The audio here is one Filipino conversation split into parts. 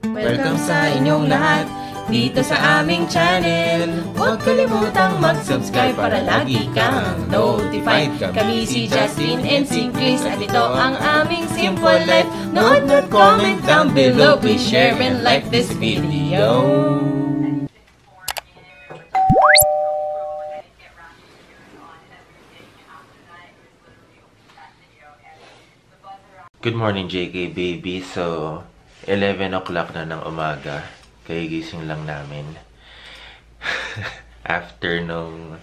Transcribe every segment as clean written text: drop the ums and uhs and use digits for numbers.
Welcome sa inyong lahat dito sa aming channel. Huwag kalimutang mag-subscribe para lagi kang notified. Kami si Justin and si Chris at ito ang aming Simple Life. Note at comment down below. Please share and like this video. Good morning, JK baby. So, 11 o'clock na ng umaga. Kagigising lang namin. After nung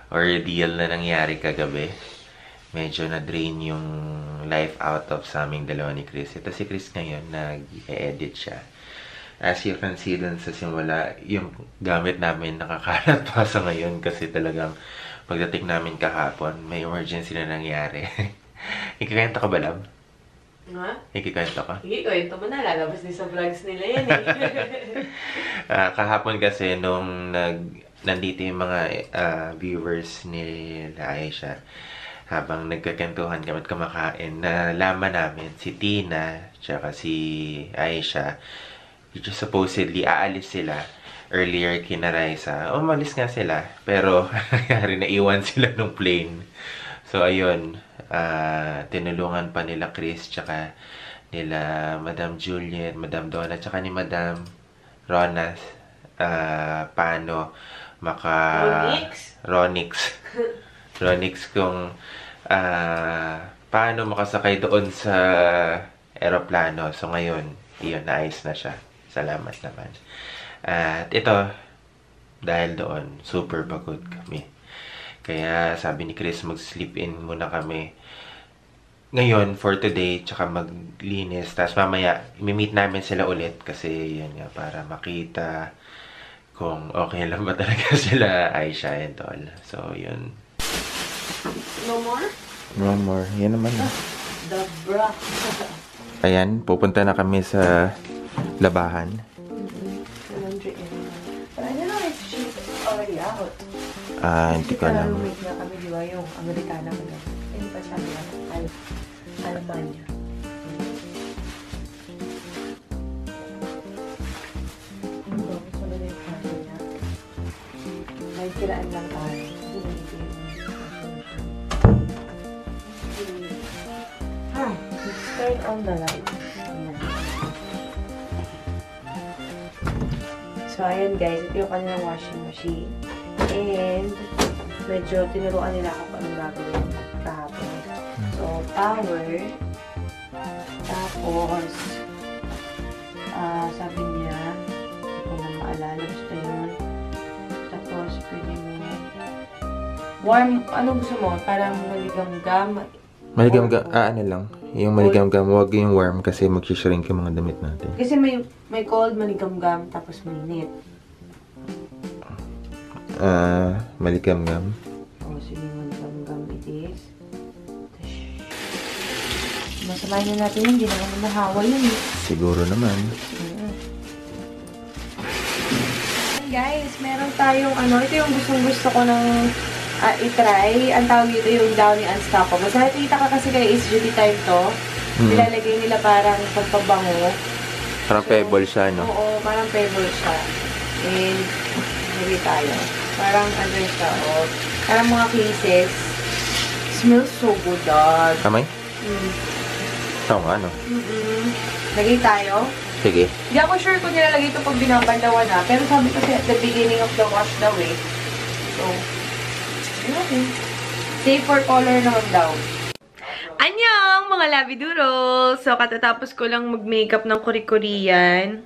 ordeal na nangyari kagabi, medyo na-drain yung life out of sa aming dalawa ni Chris. Ito si Chris ngayon, nag-edit siya. As you can see dun sa simula, yung gamit namin nakakalat pa sa ngayon kasi talagang pagdating namin kahapon, may emergency na nangyari. Ikikanta ka ba, love? Ha? Ikikwento ka? Ikikwento mo na, lalabas din sa vlogs nila yan eh. Kahapon kasi nung nandito yung mga viewers ni Aisha, habang nagkakentuhan kami at kumakain, nalaman namin si Tina tsaka si Aisha, which is supposedly aalis sila earlier kina Raisa. Umalis nga sila, pero nangyari naiwan sila nung plane. So ayun, tinulungan pa nila Chris tsaka nila Madam Juliet, Madam Donna tsaka ni Madam Ronas paano Ronix kung paano makasakay doon sa eroplano. So ngayon, iyon, naayos na siya. Salamat naman. At ito, dahil doon, super pagod kami. Kaya sabi ni Chris, mag-sleep in muna kami ngayon for today, tsaka maglinis. Tapos mamaya, imi-meet namin sila ulit kasi yun nga, para makita kung okay lang ba talaga sila Aisha and all. So, yun. No more? No more. Yan naman. The bra. Ayan, pupunta na kami sa labahan. Laundry area. But I don't know if she's already out. Hindi ko alam. Roommate na kami, di ba? Yung Amerikana ko lang. Hindi pa siya nila. Albania. Ang bakit wala na yung kaso niya? May kiraan lang tayo. Hi, let's turn on the light. So, ayan guys. Ito yung kanilang washing machine. And, medyo tinuruan nila ako kung anong gagawin kahapon. So, power. Tapos, sabi niya, hindi ko na maalala. Basta yun. Tapos, pwede mo warm, ano gusto mo? Parang maligamgam. Maligamgam, ano lang. Yung maligamgam, huwag yung warm kasi mag-shrink yung mga damit natin. Kasi may cold, maligamgam, tapos mainit. Maligamgam. Sige, maligamgam it is. Masamahin na natin yun, hindi na naman nahawa yun. Siguro naman. Guys, meron tayong ito yung gustong-gusto ko ng itry. Ang tawag dito yung Downy Unstoppable. Sa nakikita ka kasi kay SGT time to, nilalagay nila parang pagpabango. Parang pebble siya, no? Oo, parang pebble siya. And, hindi tayo. Parang siya, parang mga cases. Smells so good, dad. Kamay? Oo nga, no? Lagay tayo. Sige. Hindi ako sure kung nilalagay ito pag binabandawan na. Pero sabi kasi at the beginning of the wash daw eh. So, okay. Safe for color naman daw. Annyeong mga labiduros! So, katatapos ko lang mag-makeup ng Korean.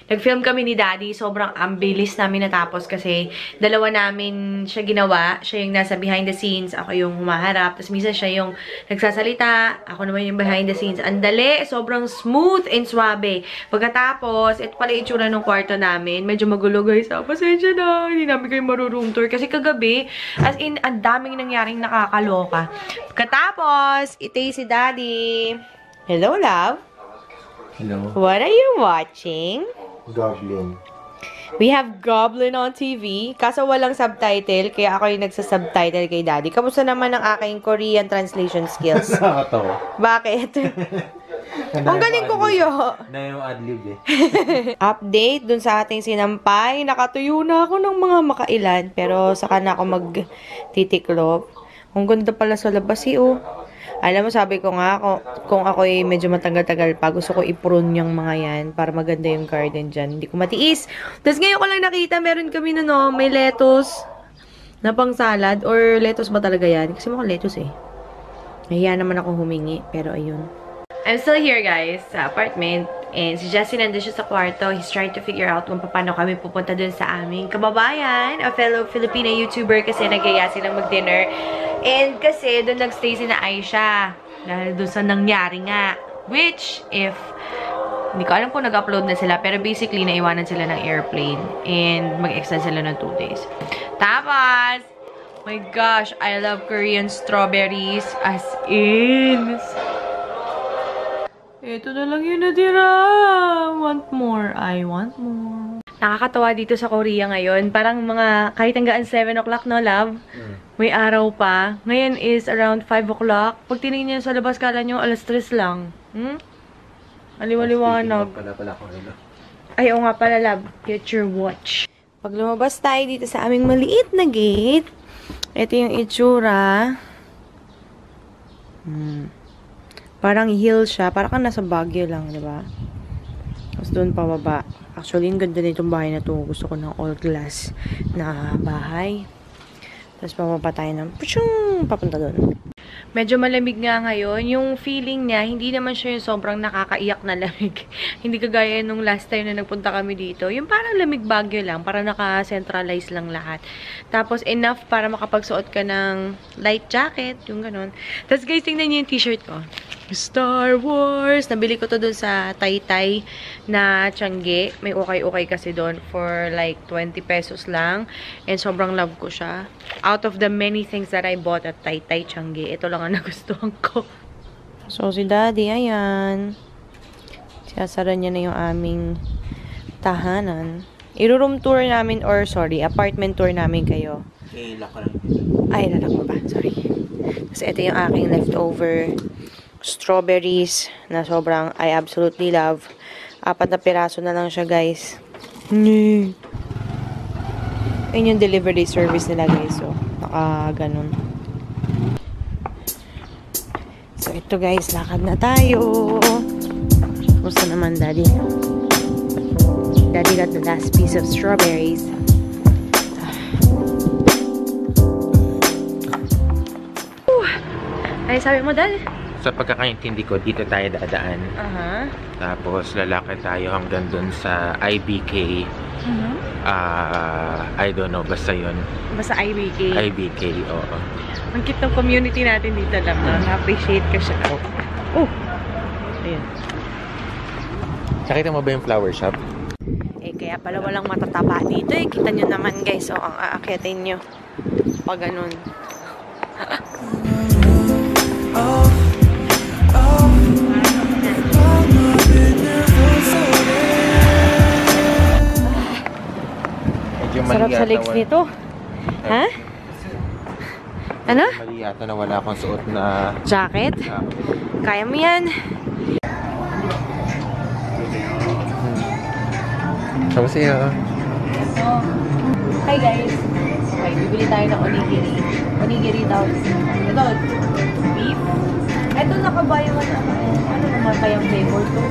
Nag-film kami ni Daddy. Sobrang ambilis namin natapos kasi dalawa namin siya ginawa. Siya yung nasa behind the scenes. Ako yung humaharap. Tapos minsan siya yung nagsasalita. Ako naman yung behind the scenes. Ang dali. Sobrang smooth and suabe. Pagkatapos, ito pala itsura ng kwarto namin. Medyo magulo guys. Pasensya na. Hindi namin kayo maru-room tour. Kasi kagabi, as in, ang daming nangyaring nakakaloka. Pagkatapos, ito si Daddy. Hello, love. Hello. What are you watching? Goblin. We have Goblin on TV. Kaso walang subtitle, kaya ako yung nagsasubtitle kay Daddy. Kamusta naman ang aking Korean translation skills? Nakakatawa. Bakit? Ang galing ko kuyo. Na yung adlib eh. Update dun sa ating sinampay. Nakatuyo na ako ng mga makailan. Pero saka na ako magtitiklop. Ang ganda pala sa labas oh. Alam mo, sabi ko nga, kung ako ay medyo matagal-tagal pa, gusto ko i-prune yung mga yan para maganda yung garden dyan. Hindi ko matiis. Tapos ngayon ko lang nakita, meron kami may lettuce na pang salad. Or lettuce ba talaga yan? Kasi mukhang lettuce eh. Nahiya naman ako humingi, pero ayun. I'm still here, guys, sa apartment. And si Jessie nandun siya sa kwarto. He's trying to figure out kung paano kami pupunta dun sa aming kababayan, a fellow Filipina YouTuber, kasi nagaya silang mag-dinner. And kasi dun nagstay si na Aisha. Dahil dun sa nangyari nga. Which, if hindi ko alam kung nag-upload na sila, pero basically, naiwanan sila ng airplane. And mag-extend sila ng 2 days. Tapos, my gosh, I love Korean strawberries. As in. Ito na lang yun natira. Want more. I want more. Nakakatawa dito sa Korea ngayon. Parang mga, kahit hanggang 7 o'clock, no, love? May araw pa. Ngayon is around 5 o'clock. Pag tinignan nyo sa labas, kala nyo, alas 3 lang. Aliwaliwanag. Ay, oo nga pala, love. Get your watch. Pag lumabas tayo dito sa aming maliit na gate, ito yung itsura. Parang hill siya. Parang kang nasa Baguio lang, di ba? Tapos doon pababa. Actually, ang ganda nitong bahay na to. Gusto ko ng all glass na bahay. Tapos pababa tayo ng papunta doon. Medyo malamig nga ngayon. Yung feeling niya, hindi naman siya yung sobrang nakakaiyak na lamig. Hindi kagaya nung last time na nagpunta kami dito. Yung parang lamig Baguio lang. Para naka-centralize lang lahat. Tapos enough para makapagsuot ka ng light jacket. Yung ganun. Tapos guys, tingnan niyo yung t-shirt ko. Star Wars! Nabili ko to dun sa Taytay na Tiangge. May ukay-ukay kasi doon for like 20 pesos lang. And sobrang love ko siya. Out of the many things that I bought at Taytay Tiangge, ito lang ang nagustuhan ko. So, si Daddy, ayan. Sasara niya na yung aming tahanan. I-room tour namin, or sorry, apartment tour namin kayo. Ilak ko lang. Ay, lalak mo ba? Sorry. Kasi ito yung aking leftover strawberries na sobrang I absolutely love. 4 na piraso na lang siya, guys. Ayun yung delivery service nila, guys. So, ganun. So, ito, guys. Lakad na tayo. Gusto naman, Daddy. Daddy got the last piece of strawberries. Ay, sabi mo, Dad? Sa pagkakaintindi ko, dito tayo dadaan. Tapos lalakad tayo hanggang dun sa IBK. I don't know, basta yun. Basta IBK? IBK, oo. Ang cute ng community natin dito, alam na. Na-appreciate ka siya. Oh! Ayun. Nakita mo ba yung flower shop? Eh, kaya pala walang matataba dito eh. Kita nyo naman, guys. So, ang aakyatin nyo. Pag ganun. Sarap sa legs nito. Ha? Ano? Mali yata na wala akong suot na jacket? Kaya mo yan. Sabi siya. Hi guys. Okay, bibili tayo ng onigiri. Onigiri daw. Ito, beef. Ito nakabayo na. Ano naman kayang flavor to?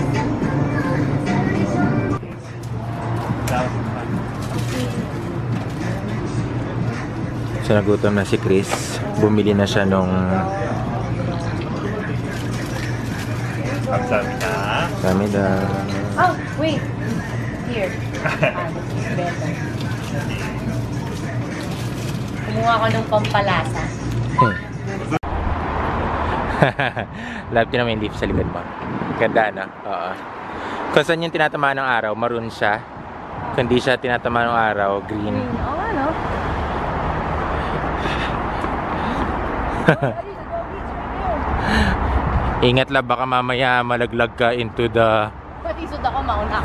So, nagutom na si Chris. Bumili na siya nung Kamida. Oh, wait. Here. This is better. Kumuha ko ng pampalasa. Love ko naman yung leaf sa likod mo. Ganda, no? Oo. Kung saan yung tinatamaan ng araw, maroon siya. Kung di siya tinatamaan ng araw, green. Oo, ano? Ingat lang, baka mamaya malaglag ka into the... Pati isod ako mauna.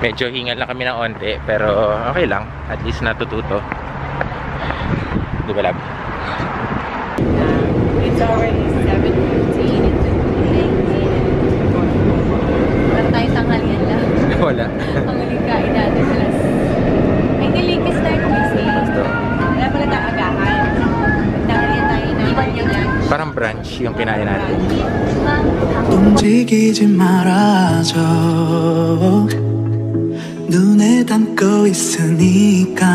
Medyo hingal na kami ng onte, pero okay lang. At least natututo. Di ba, lab? It's already 7:15. Wala tayong tanghalian lang. Wala. Ang huling kain natin alas. Ay, niligis tayo kasi. Wala pala tayong agahan. Tanghalian tayo na iwan yung lunch. Parang brunch yung kinain natin. 움직이지 말아줘 눈에 담고 있으니까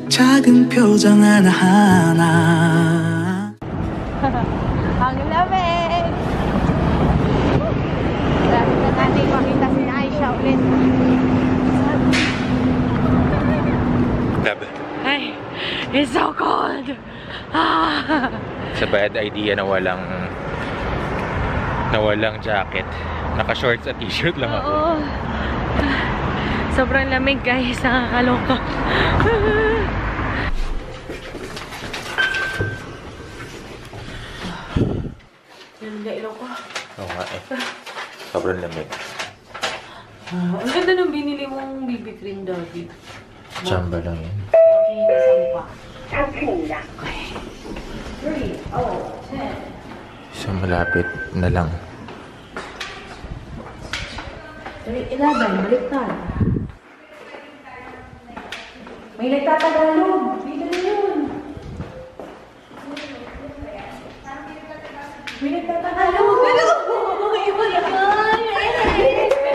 작은 표정 하나하나 Ang lamig! Dahil na natin makita si Aisha ulit. Lab. Ay, it's so cold! Ah! Sa bad idea na walang jacket. Naka-shorts at t-shirt lang ako. Oo. Sobrang lamig guys, nakakaloka. Yan, ilaw ko. Oo nga eh. Sobrang lamig. Ang ganda ng binili mong BB cream, David. Chamba lang yun. Okay, nasaan pa? Okay. 3, 10. So malapit na lang. 11, baliktad. May nagtatagalog. Dito na yun. May nagtatagalog. Iba yan.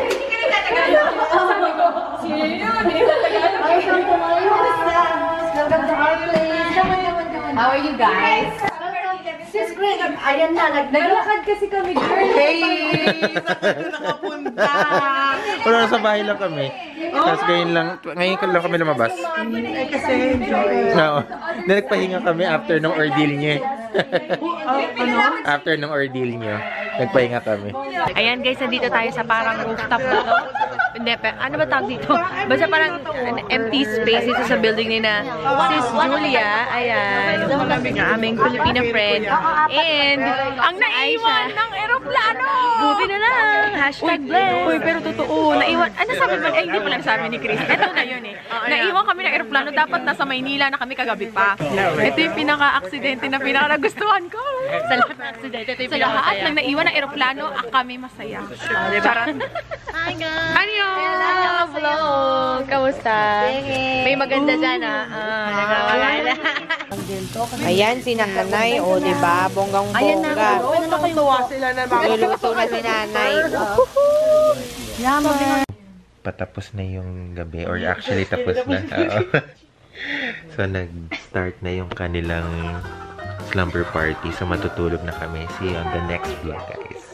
Hindi ka nagtatagalog. Sabi ko, sino yun? Hindi nagtatagalog. Welcome to our place. How are you guys? Sis Greg, ayan na. Naglakad kasi kami, girl. Hey! Wala, sa bahay lang kami. Tapos ngayon lang kami lumabas. kasi enjoy Oo. Nagpahinga kami after nung ordeal niya. After nung ordeal niya, nagpahinga kami. Ayan guys, nandito tayo sa parang rooftop na to. Hindi, ano ba tawag dito? Basta parang empty space dito sa building ni na Sis Julia. Ayan, ang aming Filipino friend. And, ang naiwan ng eroplano! Buti na lang! Hashtag bless! Uy, pero totoo, naiwan. Ano sabi ba? Eh, hindi pala sabi ni Chris. Ito na yun eh. Naiwan kami ng eroplano. Dapat nasa Maynila na kami kagabi pa. Ito yung pinaka-aksidente na pinaka-nagustuhan ko. Sa lahat ng aksidente, ito yung pinaka-masaya. Sa lahat ng naiwan ng eroplano, kami masaya. Charot. Hi guys! Annyeong! Hello, vlog! Kamusta? May maganda dyan ah. Nagkakalaila. Ayan si nanay, o diba? Bonggang-bongga. Luluto na si nanay. Yaman! Patapos na yung gabi, or actually tapos na. Oo. So nag-start na yung kanilang slumber party. So matutulog na kami. See you on the next vlog, guys.